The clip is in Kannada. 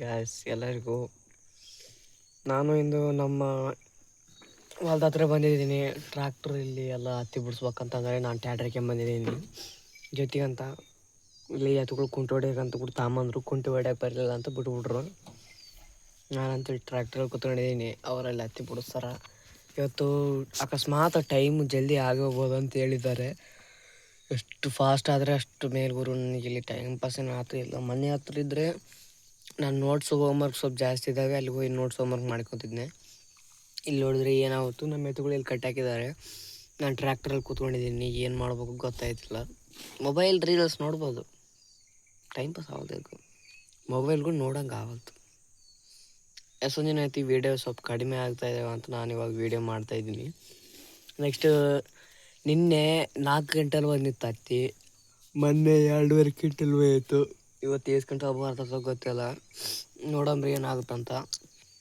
ಗ್ಯಾಸ್ ಎಲ್ಲರಿಗೂ ನಾನು ಇಂದು ನಮ್ಮ ಹೊಲ್ದ ಹತ್ರ ಬಂದಿದ್ದೀನಿ. ಟ್ರ್ಯಾಕ್ಟರ್ ಇಲ್ಲಿ ಎಲ್ಲ ಹತ್ತಿ ಬಿಡಿಸ್ಬೇಕಂತಂದರೆ ನಾನು ಟ್ಯಾಟ್ರಿಗೆ ಬಂದಿದ್ದೀನಿ ಜೊತೆಗಂತ. ಇಲ್ಲಿ ಎತ್ತುಗಳು ಕುಂಟು ಹೊಡ್ಯಕ್ಕಂತ ಬಿಟ್ಟು ತಾಂಬಂದರು, ಕುಂಟು ಹೊಡ್ಯಕ್ಕೆ ಬರಲಿಲ್ಲ ಅಂತ ಬಿಟ್ಬಿಟ್ರು. ನಾನಂತೇಳಿ ಟ್ರ್ಯಾಕ್ಟ್ರಲ್ಲಿ ಕೂತ್ಕೊಂಡಿದ್ದೀನಿ, ಅವರೆಲ್ಲ ಹತ್ತಿ ಬಿಡಿಸ್ತಾರ. ಇವತ್ತು ಅಕಸ್ಮಾತ್ ಟೈಮ್ ಜಲ್ದಿ ಆಗೋಗ್ಬೋದು ಅಂತ ಹೇಳಿದ್ದಾರೆ. ಎಷ್ಟು ಫಾಸ್ಟ್ ಆದರೆ ಅಷ್ಟು ಮೇಲ್ಗುರು. ನನಗೆ ಇಲ್ಲಿ ಟೈಮ್ ಪಾಸೇನು ಆಗ್ತಾ ಇಲ್ಲ. ಮನೆ ಹತ್ರ ಇದ್ದರೆ ನಾನು ನೋಟ್ಸ್ ಹೋಮ್ವರ್ಕ್ ಸ್ವಲ್ಪ ಜಾಸ್ತಿ ಇದ್ದಾವೆ, ಅಲ್ಲಿಗೆ ಹೋಗಿ ನೋಟ್ಸ್ ಹೋಮ್ವರ್ಕ್ ಮಾಡ್ಕೊತಿದ್ದೆ. ಇಲ್ಲಿ ನೋಡಿದ್ರೆ ಏನಾಗುತ್ತೆ, ನಮ್ಮ ಎತ್ತುಗಳು ಇಲ್ಲಿ ಕಟ್ಟಾಕಿದ್ದಾರೆ. ನಾನು ಟ್ರ್ಯಾಕ್ಟ್ರಲ್ಲಿ ಕೂತ್ಕೊಂಡಿದ್ದೀನಿ, ಏನು ಮಾಡ್ಬೇಕು ಗೊತ್ತಾಯ್ತಿಲ್ಲ. ಮೊಬೈಲ್ ರೀಲ್ಸ್ ನೋಡ್ಬೋದು, ಟೈಮ್ ಪಾಸ್ ಆಗೋದಕ್ಕೆ ಮೊಬೈಲ್ಗಳು ನೋಡೋಂಗೆ ಆವಲ್ತು. ಎಷ್ಟೊಂದು ದಿನ ಆಯ್ತು ವೀಡಿಯೋ ಸ್ವಲ್ಪ ಕಡಿಮೆ ಆಗ್ತಾಯಿದ್ದಾವೆ ಅಂತ ನಾನು ಇವಾಗ ವೀಡಿಯೋ ಮಾಡ್ತಾಯಿದ್ದೀನಿ. ನೆಕ್ಸ್ಟು ನಿನ್ನೆ 4 ಗಂಟೆಲಿ ಬಂದಿತ್ತು ಹತ್ತಿ, ಮೊನ್ನೆ 2.5 ಕ್ವಿಂಟಲ್ ಹೋಯಿತು. ಇವತ್ತು ಎಷ್ಟು ಗಂಟೆ ಬರ್ತಾಯಿತ್ತು ಗೊತ್ತಿಲ್ಲ, ನೋಡಂಬ್ರಿ ಏನಾಗುತ್ತಂತ.